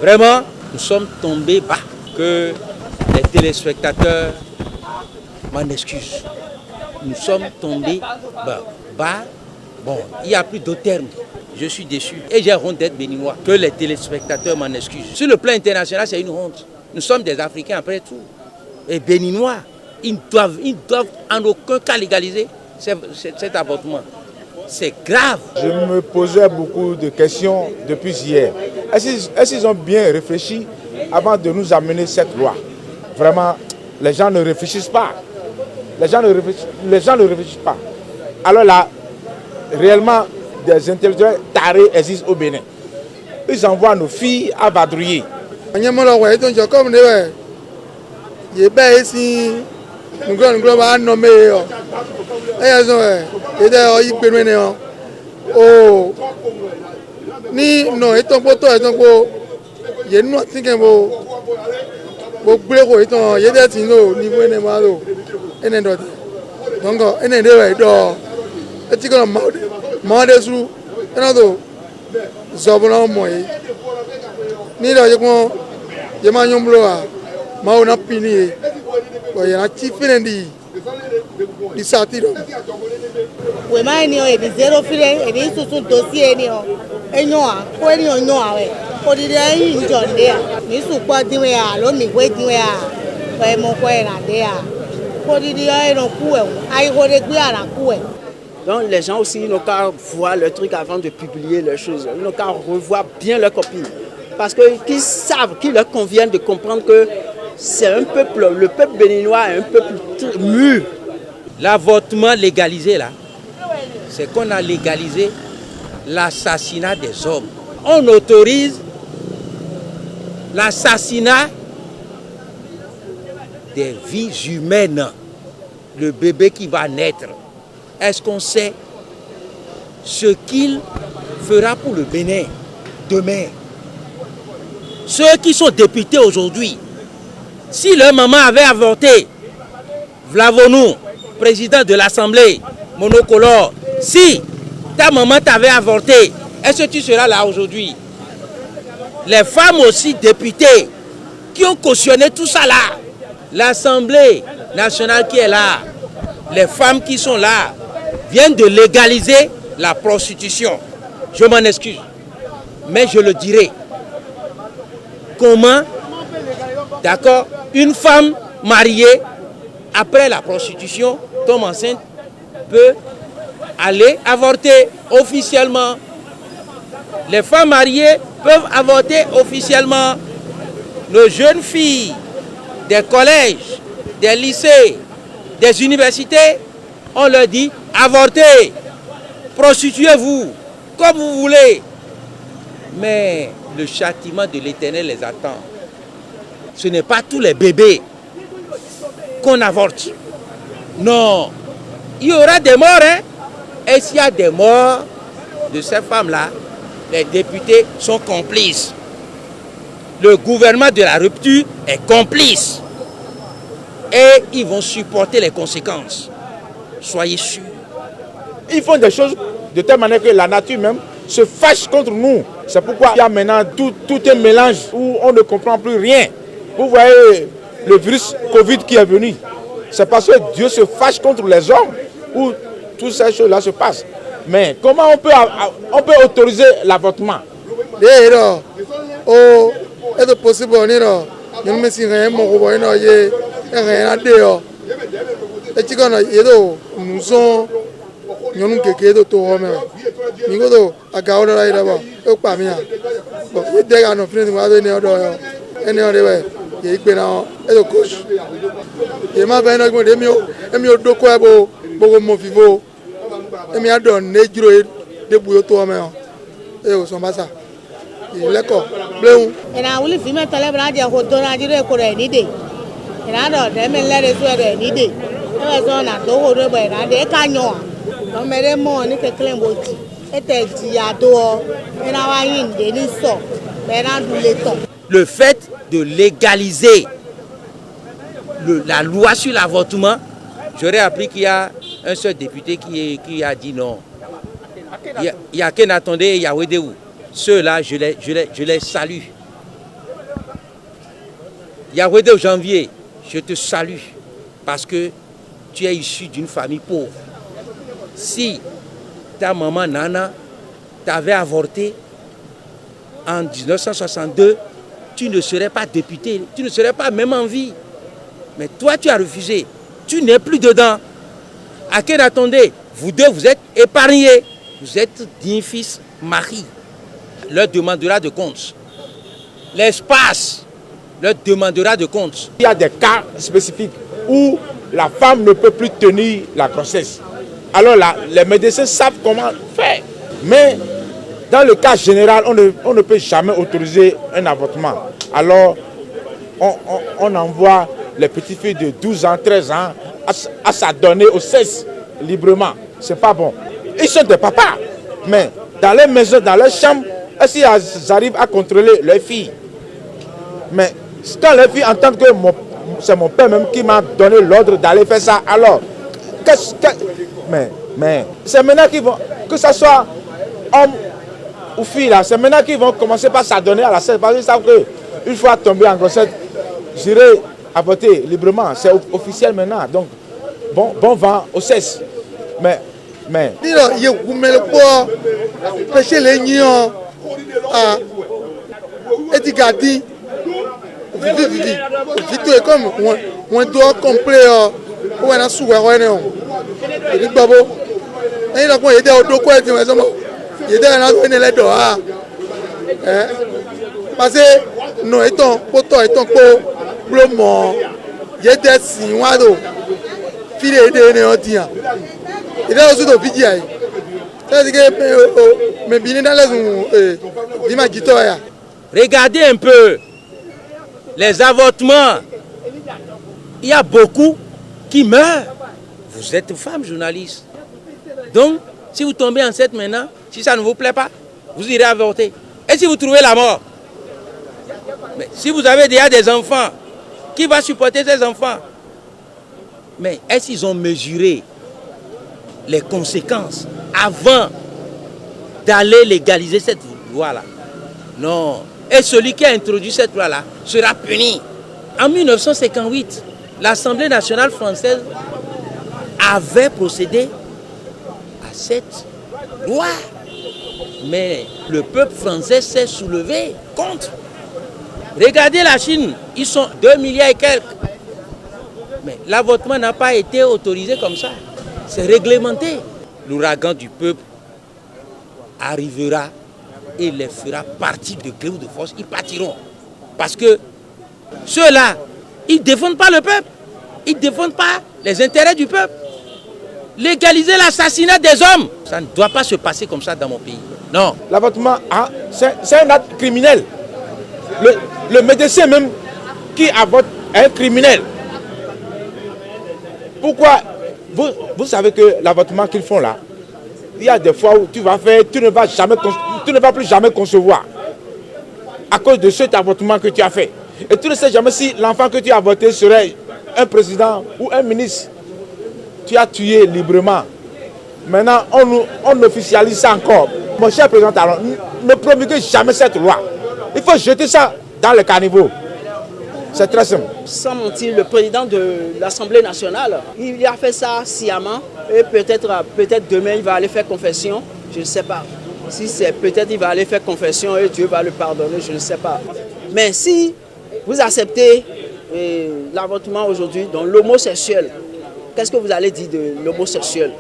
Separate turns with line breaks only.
Vraiment, nous sommes tombés bas. Que les téléspectateurs m'en excusent. Nous sommes tombés bas. Bon, il n'y a plus d'autres termes. Je suis déçu. Et j'ai honte d'être béninois. Que les téléspectateurs m'en excusent. Sur le plan international, c'est une honte. Nous sommes des Africains après tout. Et béninois, ils doivent en aucun cas légaliser cet avortement. C'est grave.
Je me posais beaucoup de questions depuis hier. Est-ce qu'ils ont bien réfléchi avant de nous amener cette loi? Vraiment, les gens ne réfléchissent pas. Les gens ne réfléchissent pas. Alors là, réellement, des intellectuels tarés existent au Bénin. Ils envoient nos filles à vadrouiller.
Donc les gens aussi n'ont qu'à voir le truc avant de publier les choses. Ils n'ont qu'à revoir bien leur copie. Parce qu'ils savent, qu'il leur convient de comprendre que c'est un peuple, le peuple béninois est un peuple mûr.
L'avortement légalisé là, c'est qu'on a légalisé l'assassinat des hommes. On autorise l'assassinat des vies humaines. Le bébé qui va naître. Est-ce qu'on sait ce qu'il fera pour le Bénin demain? Ceux qui sont députés aujourd'hui, si leur maman avait avorté, Vlavonou, président de l'Assemblée monocolore, si ta maman t'avait avorté, est-ce que tu seras là aujourd'hui? Les femmes aussi députées qui ont cautionné tout ça là, l'Assemblée nationale qui est là, les femmes qui sont là, viennent de légaliser la prostitution. Je m'en excuse, mais je le dirai. Comment, d'accord, une femme mariée, après la prostitution, tombe enceinte, peut aller avorter officiellement. Les femmes mariées peuvent avorter officiellement. Nos jeunes filles des collèges, des lycées, des universités, on leur dit avortez, prostituez-vous, comme vous voulez. Mais le châtiment de l'Éternel les attend. Ce n'est pas tous les bébés qu'on avorte. Non, il y aura des morts, hein? Et s'il y a des morts de ces femmes-là, les députés sont complices. Le gouvernement de la rupture est complice. Et ils vont supporter les conséquences. Soyez sûrs.
Ils font des choses de telle manière que la nature même se fâche contre nous. C'est pourquoi il y a maintenant tout un mélange où on ne comprend plus rien. Vous voyez le virus Covid qui est venu. C'est parce que Dieu se fâche contre les hommes où toutes ces choses-là se passent. Mais comment on peut autoriser l'avortement?
Est-ce possible?
Le fait de légaliser la loi sur l'avortement, j'aurais appris qu'il y a un seul député qui a dit non. Il y a qu'un attendait Yahweh. Ceux-là, je les salue. Yahweh Janvier, je te salue parce que tu es issu d'une famille pauvre. Si ta maman Nana t'avait avorté en 1962, tu ne serais pas député, tu ne serais pas même en vie. Mais toi, tu as refusé. Tu n'es plus dedans. Akhenatonde, vous deux, vous êtes épargnés. Vous êtes digne fils, mari. Leur demandera de compte. L'espace leur demandera de compte.
Il y a des cas spécifiques où la femme ne peut plus tenir la grossesse. Alors là, les médecins savent comment faire. Mais dans le cas général, on ne peut jamais autoriser un avortement. Alors, on envoie les petites filles de 12 ans, 13 ans à s'adonner au sexe librement. C'est pas bon. Ils sont des papas. Mais dans les maisons, dans les chambres, est-ce qu'ils arrivent à contrôler leurs filles? Mais quand les filles entendent que c'est mon père même qui m'a donné l'ordre d'aller faire ça, alors, mais c'est maintenant qu'ils vont, que ce soit homme ou fille, là, c'est maintenant qu'ils vont commencer par s'adonner à la sexe, parce qu'ils savent qu'une fois tombé en grossesse, j'irai avorter librement, c'est officiel maintenant, donc bon vent au sexe. Mais
Vito est comme on doit complet on a sous on et dit babo et là quand il était au dos quoi il était là on est là dehors parce que non étant poto étant po blomo il était si wado fille de ne otia il est aussi de vidéo c'est que mais bien dans les l'image là
regardez un peu les avortements. Il y a beaucoup qui meurent. Vous êtes femme journaliste. Donc, si vous tombez enceinte maintenant, si ça ne vous plaît pas, vous irez avorter. Et si vous trouvez la mort? Mais si vous avez déjà des enfants, qui va supporter ces enfants? Mais est-ce qu'ils ont mesuré les conséquences avant d'aller légaliser cette loi-là? Non. Et celui qui a introduit cette loi-là sera puni. En 1958, l'Assemblée nationale française avait procédé à cette loi. Mais le peuple français s'est soulevé contre. Regardez la Chine, ils sont 2 milliards et quelques. Mais l'avortement n'a pas été autorisé comme ça. C'est réglementé. L'ouragan du peuple arrivera et les fera partir de gré ou de force, ils partiront. Parce que ceux-là, ils ne défendent pas le peuple. Ils ne défendent pas les intérêts du peuple. Légaliser l'assassinat des hommes, ça ne doit pas se passer comme ça dans mon pays. Non.
L'avortement, c'est un acte criminel. Le médecin même qui avorte est un criminel. Pourquoi? Vous savez que l'avortement qu'ils font là, il y a des fois où tu vas faire, tu ne vas plus jamais concevoir à cause de cet avortement que tu as fait. Et tu ne sais jamais si l'enfant que tu as avorté serait un président ou un ministre. Tu as tué librement. Maintenant, on officialise ça encore. Mon cher président Talon, ne promulguez jamais cette loi. Il faut jeter ça dans le caniveau. C'est très simple.
Sans mentir, le président de l'Assemblée nationale, il a fait ça sciemment. Et peut-être demain, il va aller faire confession. Je ne sais pas. Si c'est peut-être il va aller faire confession et Dieu va le pardonner, je ne sais pas. Mais si vous acceptez l'avortement aujourd'hui, donc l'homosexuel, qu'est-ce que vous allez dire de l'homosexuel?